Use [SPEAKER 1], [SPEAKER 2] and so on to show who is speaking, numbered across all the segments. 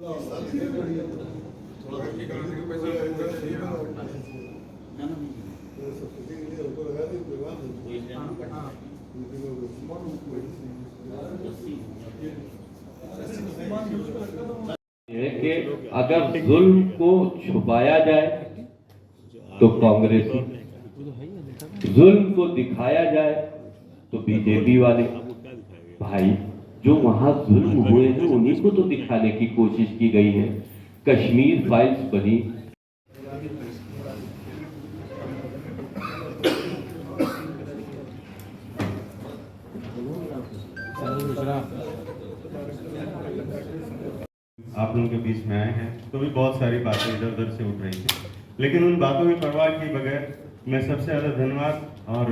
[SPEAKER 1] है कि अगर जुल्म को छुपाया जाए तो कांग्रेस, जुल्म को दिखाया जाए तो बीजेपी वाले। भाई जो वहां जुल्म हुए हैं उन्हीं को तो दिखाने की कोशिश की गई है। कश्मीर फाइल्स बनी,
[SPEAKER 2] आप लोगों के बीच में आए हैं तो भी बहुत सारी बातें इधर उधर से उठ रही थी, लेकिन उन बातों की परवाह किए बगैर मैं सबसे ज़्यादा धन्यवाद और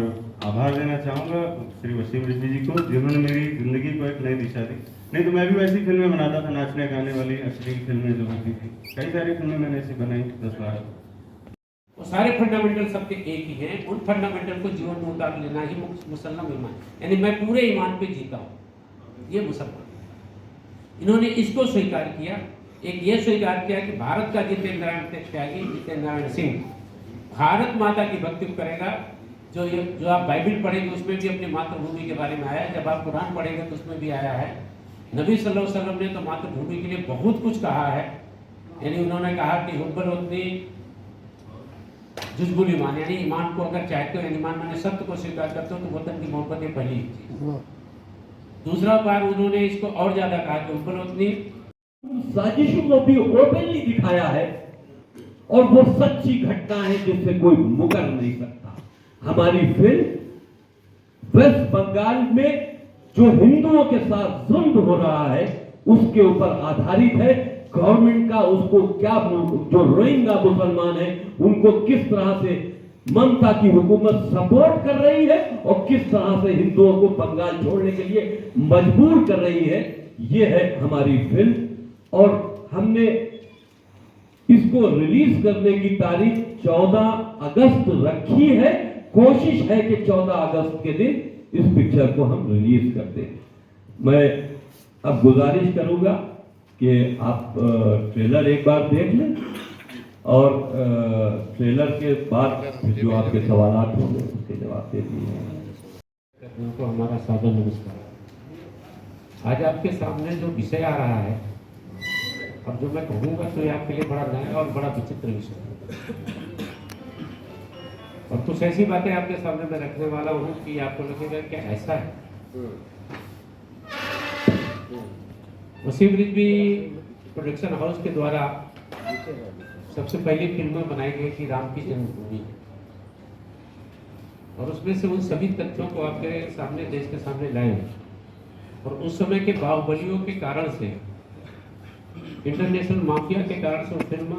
[SPEAKER 2] आभार देना चाहूँगा श्री वसीम रिजवी जी को, जिन्होंने मेरी ज़िंदगी को एक नई दिशा दी। नहीं तो मैं भी वैसी फिल्में बनाता था, नाचने गाने वाली असली फिल्में जो होती थी, कई सारी फिल्में मैंने ऐसी बनाई 10-12।
[SPEAKER 3] वो सारे फंडामेंटल सबके एक ही हैं। उन फंडामेंटल को जीवन में उतार लेना ही मुसलमान ईमान, यानी मैं पूरे ईमान पे जीता हूँ, ये मुसलमान। इन्होंने इसको स्वीकार किया। एक ये स्वीकार किया कि भारत का जितेंद्र नारायण त्यागी, जितेंद्र नारायण सिंह भारत माता की भक्ति करेगा। जो आप बाइबल पढ़ेंगे उसमें भी अपनी मातृभूमि के बारे में आया है। जब आप कुरान पढ़ेंगे तो उसमें भी आया है। नबी सल्लल्लाहु अलैहि वसल्लम ने तो मातृभूमि के लिए बहुत कुछ कहा है। यानी उन्होंने कहा कि हुब्बुल वतनी जुज़्बुल ईमान, यानी ईमान को अगर चाहते हो, यानी ईमान माने सत्य को स्वीकार करते हो, तो वतन की मोहब्बत है पहली चीज। दूसरा बार उन्होंने इसको और ज्यादा कहा कि हुब्बुल वतनी
[SPEAKER 1] साजिशों को भी ओपनली दिखाया है और वो सच्ची घटना है जिससे कोई मुकर नहीं सकता। हमारी फिल्म वेस्ट बंगाल में जो हिंदुओं के साथ जुल्म हो रहा है उसके ऊपर आधारित है। गवर्नमेंट का उसको क्या, जो रोहिंग्या मुसलमान है उनको किस तरह से ममता की हुकूमत सपोर्ट कर रही है और किस तरह से हिंदुओं को बंगाल छोड़ने के लिए मजबूर कर रही है, ये है हमारी फिल्म। और हमने इसको रिलीज करने की तारीख 14 अगस्त रखी है। कोशिश है कि 14 अगस्त के दिन इस पिक्चर को हम रिलीज कर दें। मैं अब गुजारिश करूंगा कि आप ट्रेलर एक बार देख लें और ट्रेलर के बाद जो आपके सवाल होंगे उसके जवाब दे दिए।
[SPEAKER 3] उनको हमारा सादर नमस्कार। आज आपके सामने जो विषय आ रहा है और जो मैं कहूँगा तो ये आपके लिए बड़ा नया और बड़ा विचित्र विषय है, और कुछ ऐसी बातें आपके सामने मैं रखने वाला हूँ कि आपको लगेगा क्या ऐसा है। वसीम रिजवी प्रोडक्शन हाउस के द्वारा सबसे पहली फिल्में बनाई गई थी राम की जन्मभूमि, और उसमें से उन सभी तथ्यों को आपके सामने, देश के सामने लाए। और उस समय के बाहुबलियों के कारण से, इंटरनेशनल माफिया के कारण से वो फिल्म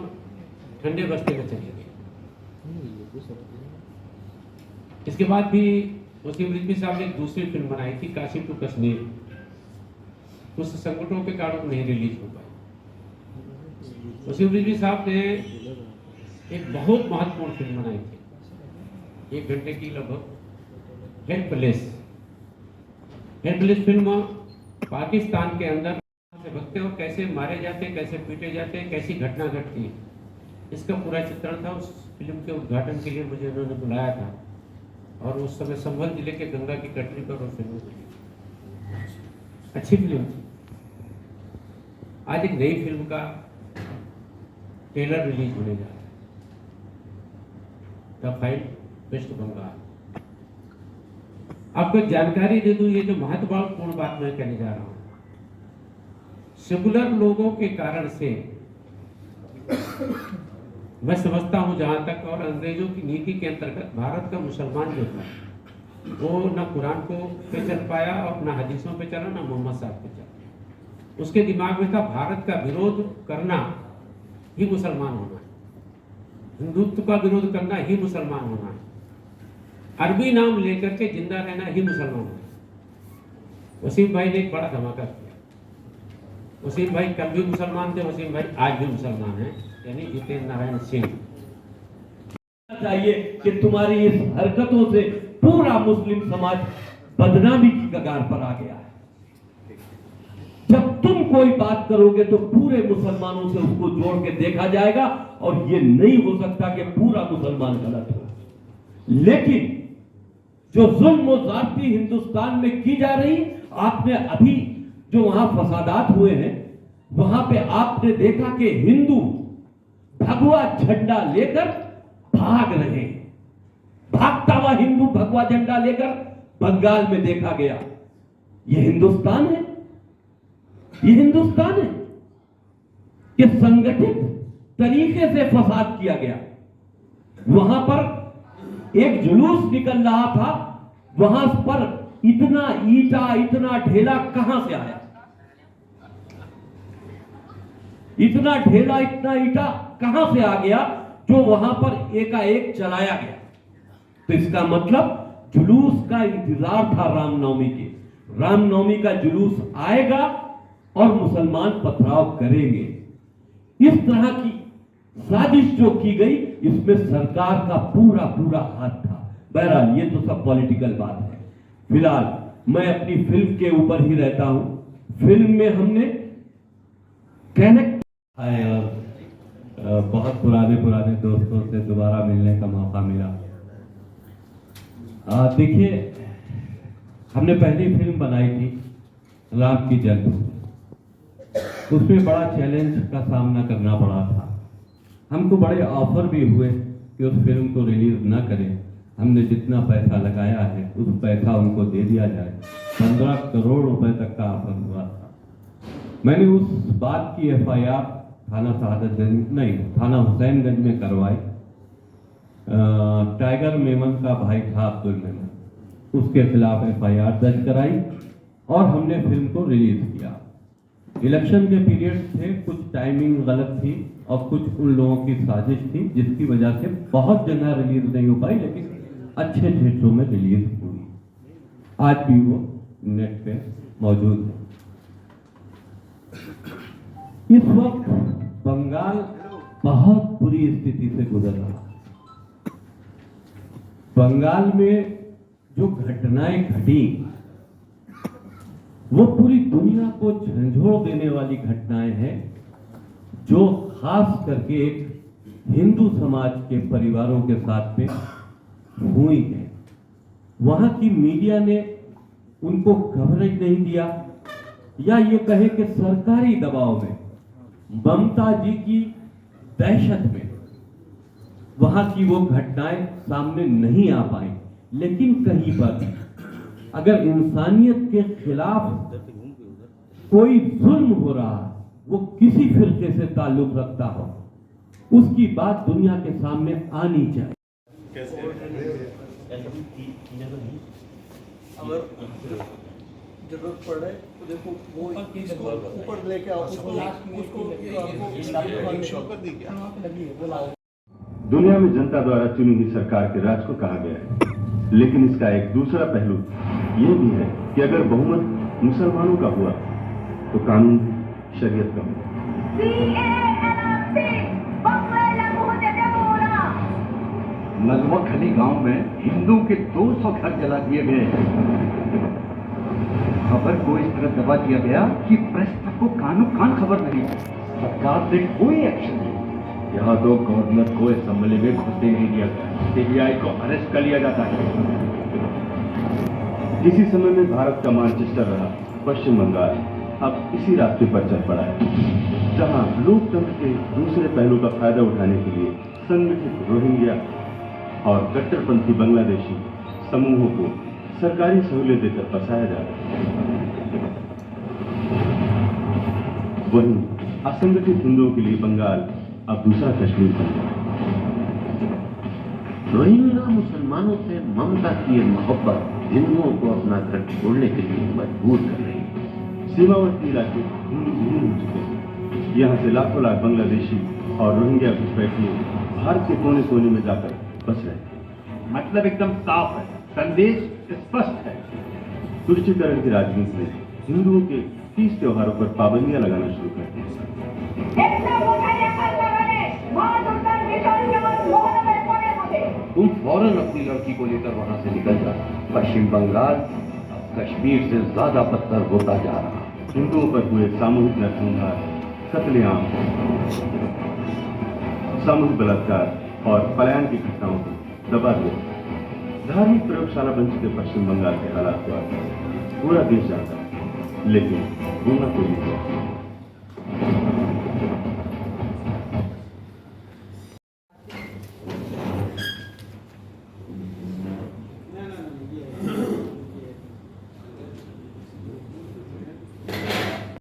[SPEAKER 3] ठंडे बस्ते में चली गई। इसके बाद भी वसीम रिजवी साहब ने एक दूसरी फिल्म बनाई थी काशी टू कश्मीर, कुछ संकटों के कारण नहीं रिलीज हो पाई। वसीम रिजवी साहब ने एक बहुत महत्वपूर्ण फिल्म बनाई थी, 1 घंटे की लगभग, हेल्पलेस। हेल्पलेस फिल्म पाकिस्तान के अंदर से भगते और कैसे मारे जाते, कैसे पीटे जाते, कैसी घटना घटती है, इसका पूरा चित्रण था। उस फिल्म के उद्घाटन के लिए मुझे उन्होंने बुलाया था और उस समय संभल जिले के गंगा की कटरी पर वो फिल्म अच्छी फिल्म थी। आज एक नई फिल्म का ट्रेलर रिलीज होने जा रहा है, द फाइट वेस्ट बंगाल। आपको जानकारी दे दूं, ये जो महत्वपूर्ण बात मैं कहने जा रहा हूं, सेकुलर लोगों के कारण से मैं समझता हूं जहां तक, और अंग्रेजों की नीति के अंतर्गत भारत का मुसलमान जो था वो न कुरान को पे चल पाया और न हदीसों पे चला, न मोहम्मद साहब पे चला। उसके दिमाग में था भारत का विरोध करना ही मुसलमान होना है, हिंदुत्व का विरोध करना ही मुसलमान होना है, अरबी नाम लेकर के जिंदा रहना ही मुसलमान होना है। वसीम भाई ने एक बड़ा धमाका किया। वसीम भाई कल भी मुसलमान थे, वसीम भाई आज भी मुसलमान हैं, यानी जितेंद्र नारायण सिंह।
[SPEAKER 1] चाहिए कि तुम्हारी इस हरकतों से पूरा मुस्लिम समाज बदनामी की कगार पर आ गया है। जब तुम कोई बात करोगे तो पूरे मुसलमानों से उसको जोड़ के देखा जाएगा, और ये नहीं हो सकता कि पूरा मुसलमान गलत हो। लेकिन जो जुल्म और ज्यादती हिंदुस्तान में की जा रही, आपने अभी जो वहां फसादात हुए हैं, वहां पे आपने देखा कि हिंदू भगवा झंडा लेकर भाग रहे हैं। भागता हुआ हिंदू भगवा झंडा लेकर बंगाल में देखा गया। ये हिंदुस्तान है? ये हिंदुस्तान है कि संगठित तरीके से फसाद किया गया। वहां पर एक जुलूस निकल रहा था, वहां पर इतना ईटा, इतना ढेला कहां से आया? इतना ढेला, इतना ईटा कहां से आ गया जो वहां पर एकाएक चलाया गया? तो इसका मतलब जुलूस का इंतजार था रामनवमी के। रामनवमी का जुलूस आएगा और मुसलमान पथराव करेंगे। इस तरह की साजिश जो की गई, इसमें सरकार का पूरा पूरा हाथ था। बहरहाल ये तो सब पॉलिटिकल बात है। फिलहाल मैं अपनी फिल्म के ऊपर ही रहता हूं। फिल्म में हमने कनेक्ट है और बहुत पुराने दोस्तों से दोबारा मिलने का मौका मिला। देखिए, हमने पहली फिल्म बनाई थी राम की जन्मभूमि। उसमें बड़ा चैलेंज का सामना करना पड़ा था। हमको बड़े ऑफर भी हुए कि उस फिल्म को रिलीज ना करें। हमने जितना पैसा लगाया है उस पैसा उनको दे दिया जाए। 15 करोड़ रुपए तक का ऑफर हुआ था। मैंने उस बात की FIR थाना शहादतगंज नहीं, थाना हुसैनगंज में करवाई। टाइगर मेमन का भाई था अब्दुल मेमन, उसके खिलाफ FIR दर्ज कराई और हमने फिल्म को रिलीज किया। इलेक्शन के पीरियड थे, कुछ टाइमिंग गलत थी और कुछ उन लोगों की साजिश थी, जिसकी वजह से बहुत जगह रिलीज नहीं हो पाई, लेकिन अच्छे थिएटरों में रिलीज हुई। आज भी वो नेट पे मौजूद है। इस वक्त बंगाल बहुत बुरी स्थिति से गुजर रहा है। बंगाल में जो घटनाएं घटी वो पूरी दुनिया को झंझोड़ देने वाली घटनाएं हैं, जो खास करके एक हिंदू समाज के परिवारों के साथ में हुई है। वहां की मीडिया ने उनको कवरेज नहीं दिया, या ये कहे कि सरकारी दबाव में, ममता जी की दहशत में वहां की वो घटनाएं सामने नहीं आ पाई। लेकिन कहीं पर अगर इंसानियत के खिलाफ कोई जुल्म हो रहा है, वो किसी फिरके से ताल्लुक रखता हो, उसकी बात दुनिया के सामने आनी चाहिए।
[SPEAKER 4] अगर जरूरत पड़े तो देखो वो ऊपर लेके आओ,
[SPEAKER 2] दुनिया में जनता द्वारा चुनी हुई सरकार के राज को कहा गया है, लेकिन इसका एक दूसरा पहलू ये भी है कि अगर बहुमत मुसलमानों का हुआ तो कानून शरीयत का हुआ।
[SPEAKER 5] लगभग खली गांव में हिंदू के 200 घर जला दिए गए। खबर को इस तरह दबा दिया गया कि प्रेस तक को कान खबर नहीं। सरकार से कोई एक्शन नहीं। यहाँ तो गवर्नर को इस मामले में घुसने नहीं दिया गया। CBI को अरेस्ट कर लिया जाता है।
[SPEAKER 2] किसी समय में भारत का मानचेस्टर रहा पश्चिम बंगाल अब इसी रास्ते पर चल पड़ा है, जहाँ लोकतंत्र के दूसरे पहलू का फायदा उठाने के लिए संगठित रोहिंग्या और कट्टरपंथी बांग्लादेशी समूहों को सरकारी सहूलियत देकर फंसाया जा रहा है। वहीं असंगठित हिंदुओं के लिए बंगाल अब दूसरा कश्मीर बन गया।
[SPEAKER 6] रोहिंग्या मुसलमानों से ममता की ये मोहब्बत हिंदुओं को अपना घर छोड़ने के लिए मजबूर कर रही है।
[SPEAKER 2] सीमावर्ती इलाके हिंदू विहीन हो चुके हैं। यहाँ से लाखों लाख बांग्लादेशी और रोहिंग्या घुसपैठिए भारत के कोने कोने में जाकर बस रहे हैं।
[SPEAKER 5] मतलब एकदम साफ है, संदेश स्पष्ट है।
[SPEAKER 2] तुष्टीकरण की राजनीति ने हिंदुओं के 30 त्योहारों पर पाबंदियां लगाना शुरू कर दी।
[SPEAKER 6] तुम फौरन अपनी लड़की को लेकर वहां से निकल जाओ। पश्चिम बंगाल अब कश्मीर से ज्यादा बदतर होता जा रहा है।
[SPEAKER 2] हिंदुओं पर हुए सामूहिक नरसंहार, कत्लेआम, सामूहिक बलात्कार और पलायन की घटनाओं को दबा दिया। धार्मिक प्रयोगशाला बन चुके पश्चिम बंगाल के हालात को पूरा देश जानता है, लेकिन बोलना कोई नहीं।